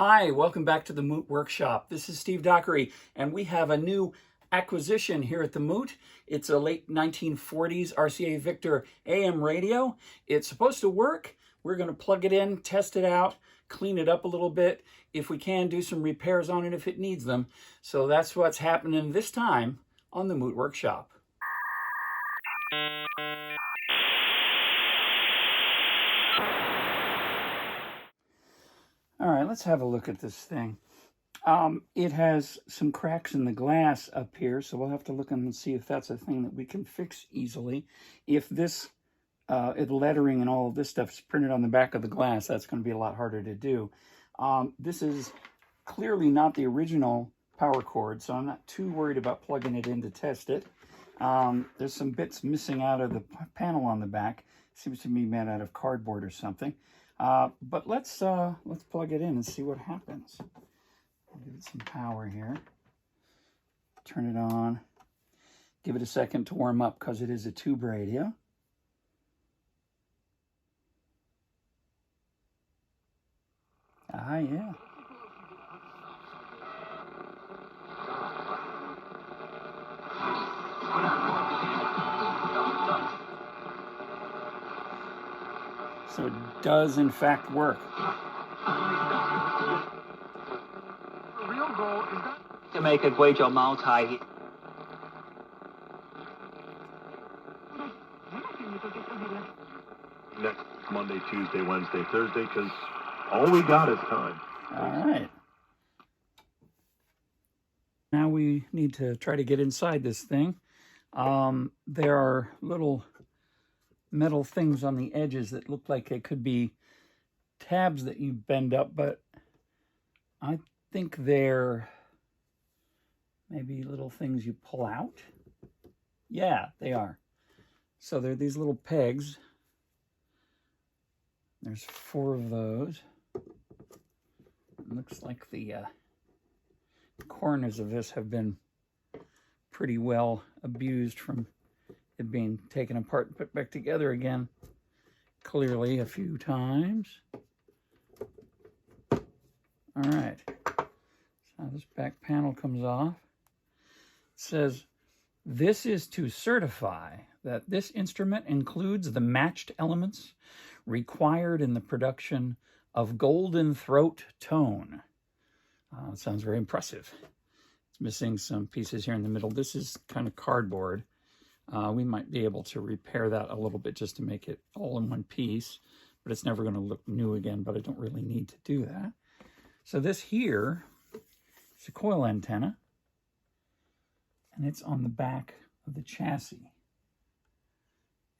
Hi, welcome back to the Moot Workshop. This is Steve Dockery, and we have a new acquisition here at the Moot. It's a late 1940s RCA Victor AM radio. It's supposed to work. We're going to plug it in, test it out, clean it up a little bit. If we can, do some repairs on it if it needs them. So that's what's happening this time on the Moot Workshop. All right, let's have a look at this thing. It has some cracks in the glass up here, so we'll have to look and see if that's a thing that we can fix easily. If this lettering and all of this stuff is printed on the back of the glass, that's going to be a lot harder to do. This is clearly not the original power cord, so I'm not too worried about plugging it in to test it. There's some bits missing out of the panel on the back. Seems to be made out of cardboard or something. But let's plug it in and see what happens. I'll give it some power here. Turn it on. Give it a second to warm up because it is a tube radio. Yeah. So it does in fact work. The real goal is not to make a greater multi. Next Monday, Tuesday, Wednesday, Thursday, because all we got is time. All right. Now we need to try to get inside this thing. There are little metal things on the edges that look like it could be tabs that you bend up, but I think they're maybe little things you pull out. Yeah, they are. So they're these little pegs. There's 4 of those. It looks like the corners of this have been pretty well abused from it being taken apart and put back together again, clearly a few times. All right, so this back panel comes off. It says, "This is to certify that this instrument includes the matched elements required in the production of golden throat tone." It sounds very impressive. It's missing some pieces here in the middle. This is kind of cardboard. We might be able to repair that a little bit just to make it all in one piece, but it's never going to look new again, but I don't really need to do that. So this here is a coil antenna, and it's on the back of the chassis.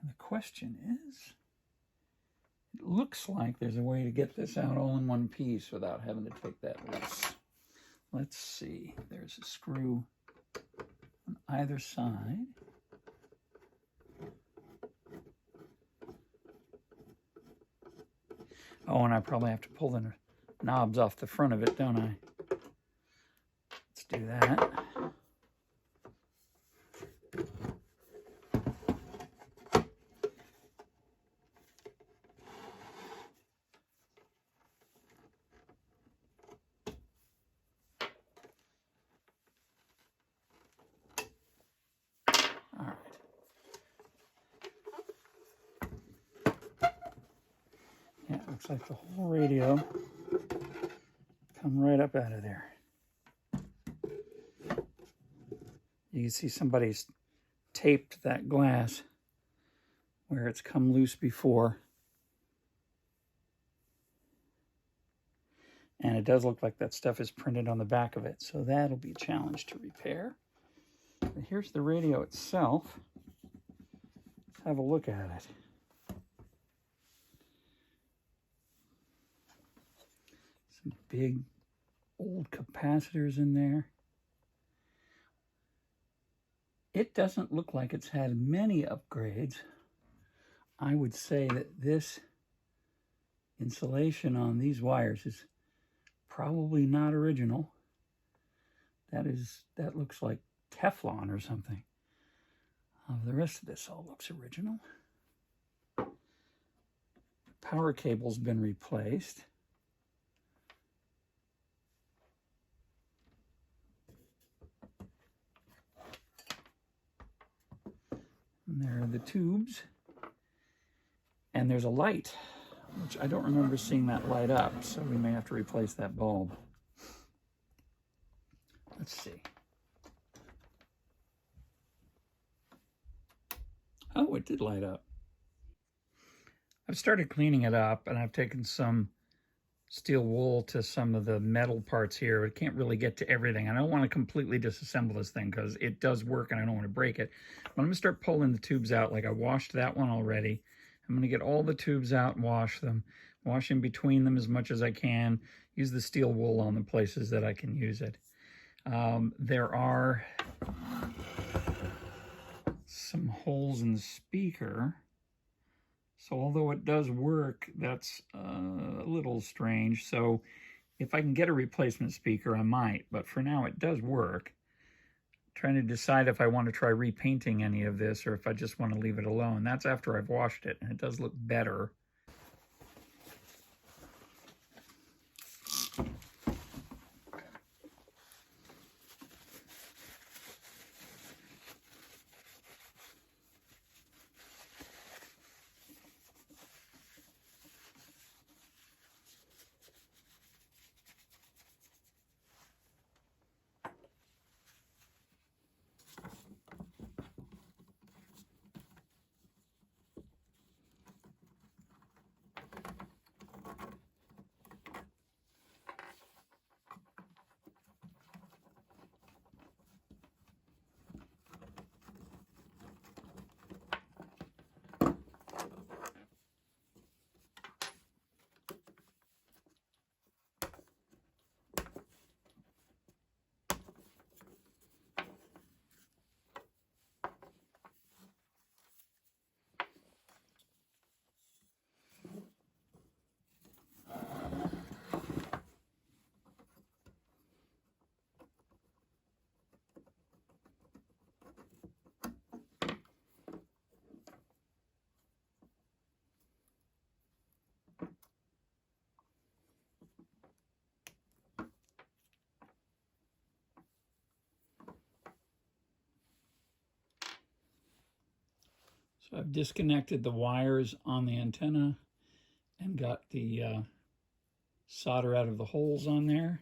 And the question is, it looks like there's a way to get this out all in one piece without having to take that loose. Let's see. There's a screw on either side. Oh, and I probably have to pull the knobs off the front of it, don't I? Let's do that. All right. Yeah, it looks like the whole radio come right up out of there. You can see somebody's taped that glass where it's come loose before. And it does look like that stuff is printed on the back of it, so that'll be a challenge to repair. But here's the radio itself. Let's have a look at it. Some big old capacitors in there. It doesn't look like it's had many upgrades. I would say that this insulation on these wires is probably not original. That looks like Teflon or something. The rest of this all looks original. The power cable's been replaced. there are the tubes. And there's a light, which I don't remember seeing that light up, so we may have to replace that bulb. Let's see. Oh, it did light up. I've started cleaning it up, and I've taken some steel wool to some of the metal parts here. I can't really get to everything. I don't want to completely disassemble this thing because it does work and I don't want to break it. But I'm going to start pulling the tubes out. Like I washed that one already. I'm going to get all the tubes out and wash them. Wash in between them as much as I can. Use the steel wool on the places that I can use it. There are some holes in the speaker. So although it does work, that's a little strange. So if I can get a replacement speaker, I might. But for now, it does work. I'm trying to decide if I want to try repainting any of this or if I just want to leave it alone. That's after I've washed it, and it does look better. So I've disconnected the wires on the antenna and got the solder out of the holes on there.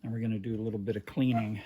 And we're going to do a little bit of cleaning.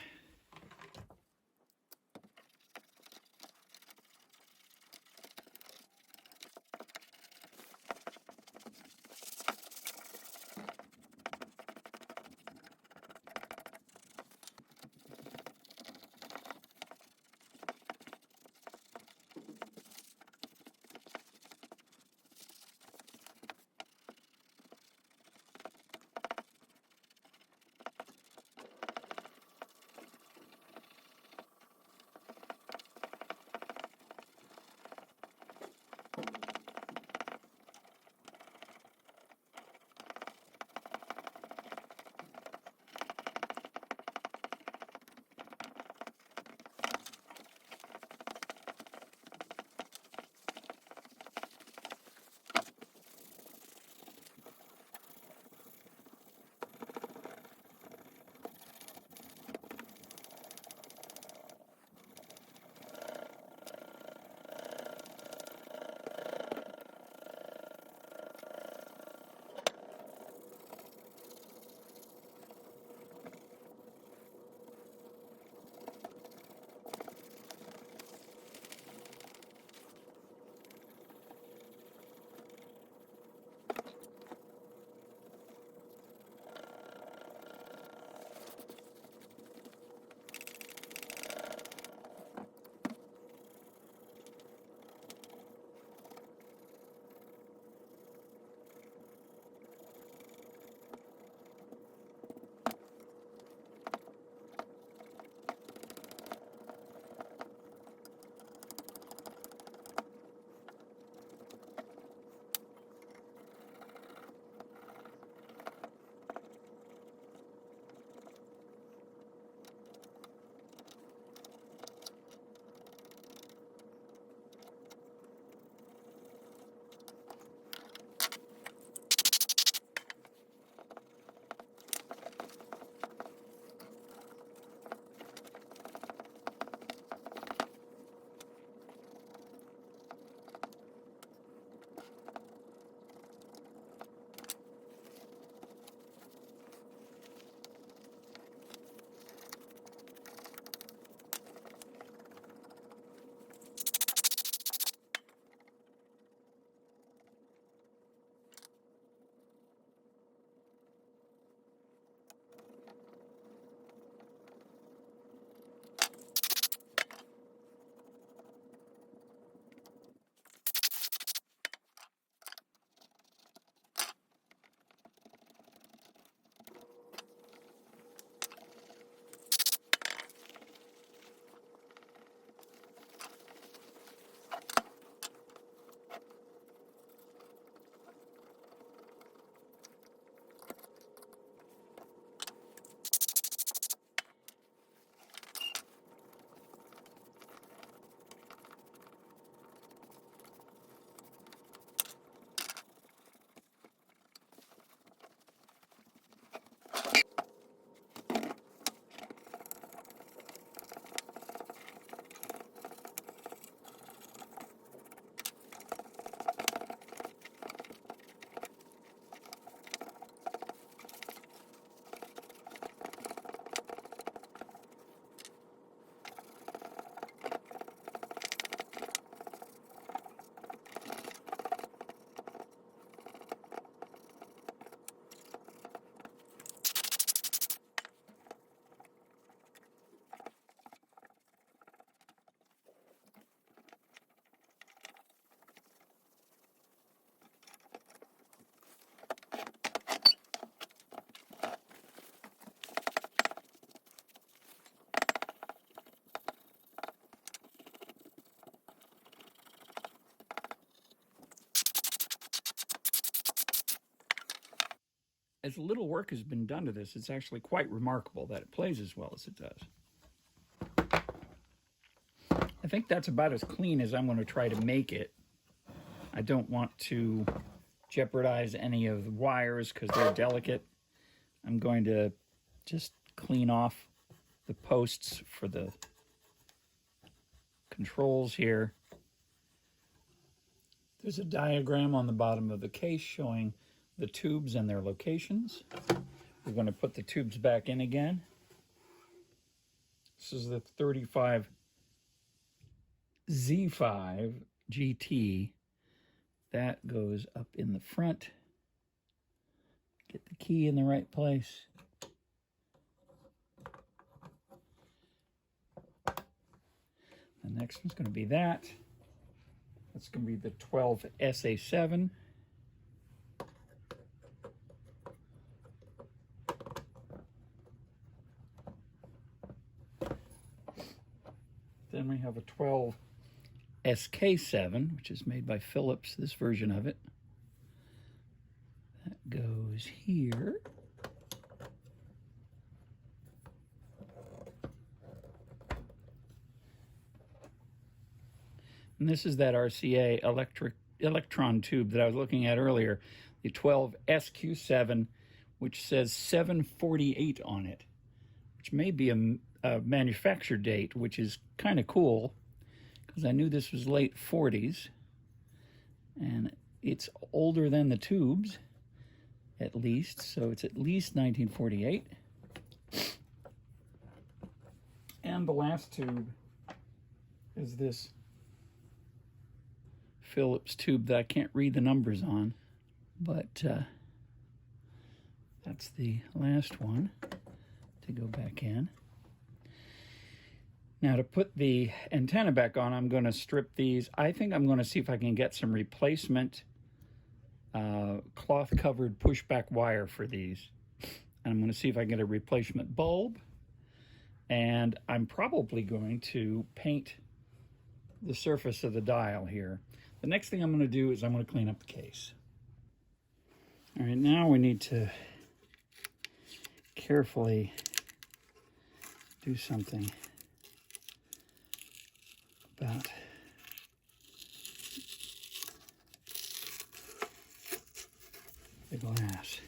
as little work has been done to this, it's actually quite remarkable that it plays as well as it does. I think that's about as clean as I'm going to try to make it. I don't want to jeopardize any of the wires because they're delicate. I'm going to just clean off the posts for the controls here. There's a diagram on the bottom of the case showing the tubes and their locations. We're going to put the tubes back in again. This is the 35 Z5 GT. That goes up in the front. Get the key in the right place. The next one's going to be that. That's going to be the 12 SA7. Then we have a 12 SK7, which is made by Philips, this version of it. That goes here. And this is that RCA electron tube that I was looking at earlier, the 12 SQ7, which says 748 on it, which may be a manufacture date, which is kind of cool, because I knew this was late 40s, and it's older than the tubes, at least, so it's at least 1948. And the last tube is this Philips tube that I can't read the numbers on, but that's the last one to go back in. Now to put the antenna back on, I'm going to strip these. I think I'm going to see if I can get some replacement cloth-covered pushback wire for these. And I'm going to see if I can get a replacement bulb. And I'm probably going to paint the surface of the dial here. The next thing I'm going to do is I'm going to clean up the case. All right, now we need to carefully do something about the glass.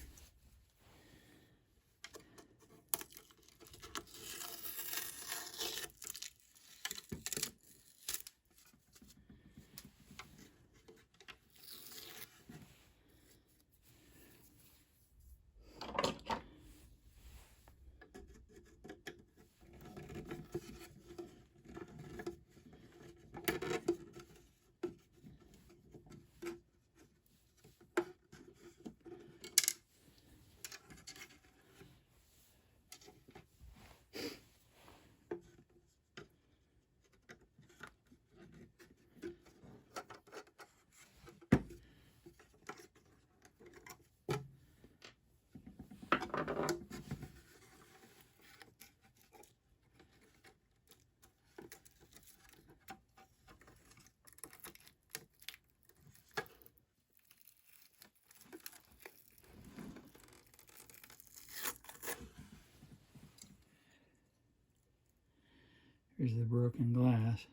Here's the broken glass.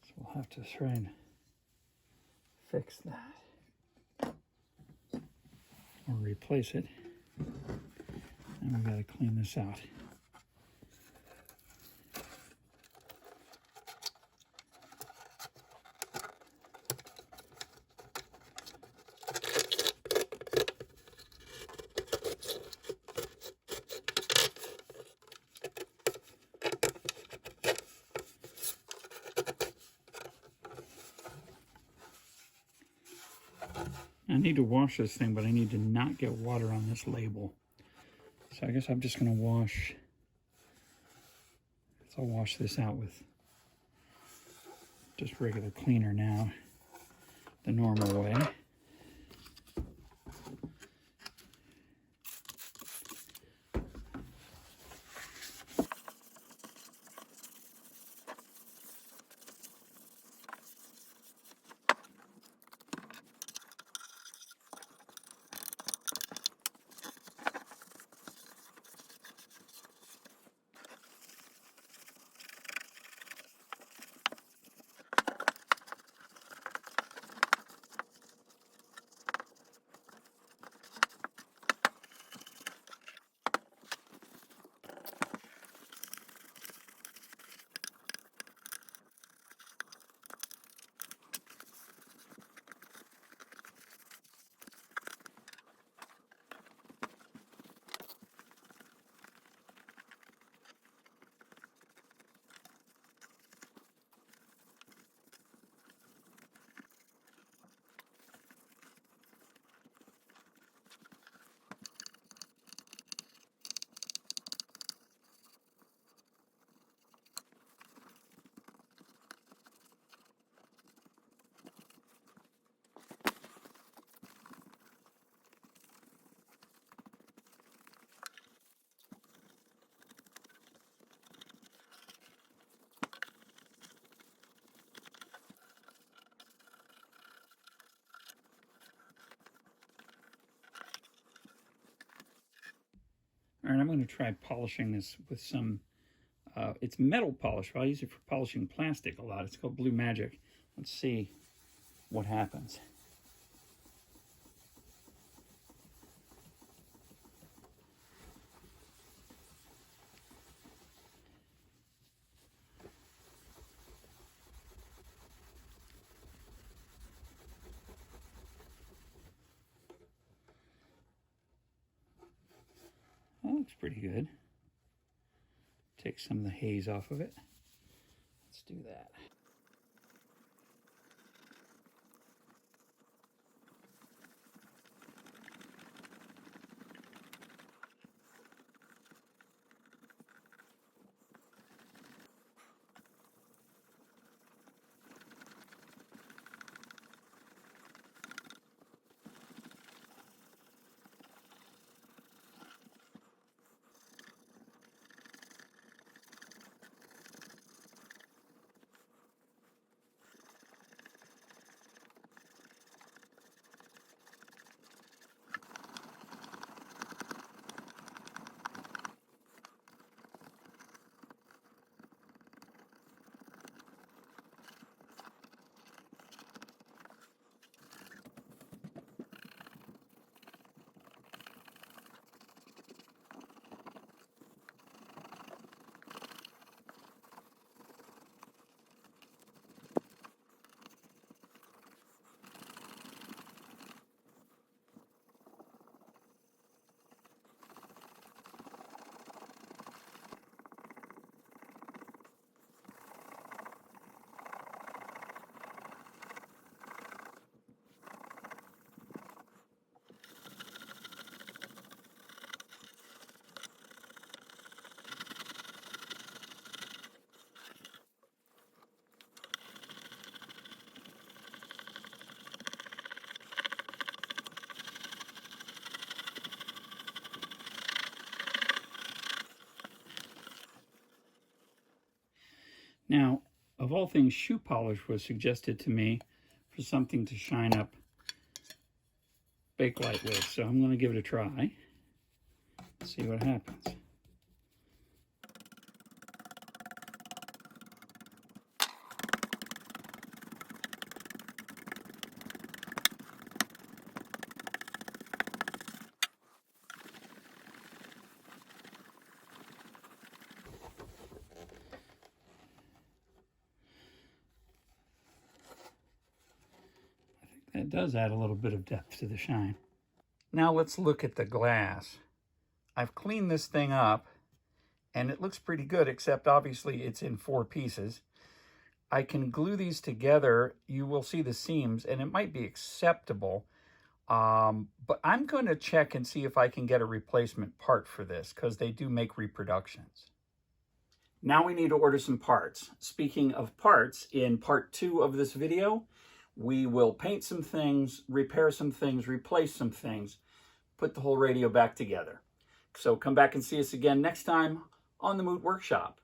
So we'll have to try and fix that. Or replace it. And we've got to clean this out. I need to wash this thing, but I need to not get water on this label. So I guess I'm just going to wash. I'll wash this out with just regular cleaner now, the normal way. All right, I'm going to try polishing this with some, it's metal polish, but I use it for polishing plastic a lot. It's called Blue Magic. Let's see what happens. That looks pretty good. Take some of the haze off of it. Let's do that. Now, of all things, shoe polish was suggested to me for something to shine up Bakelite with, so I'm going to give it a try. See what happens. It does add a little bit of depth to the shine. Now let's look at the glass. I've cleaned this thing up and it looks pretty good, except obviously it's in 4 pieces. I can glue these together. You will see the seams and it might be acceptable. But I'm going to check and see if I can get a replacement part for this, because they do make reproductions. Now we need to order some parts. Speaking of parts, in part 2 of this video, we will paint some things, repair some things, replace some things, put the whole radio back together. So come back and see us again next time on the Moot Workshop.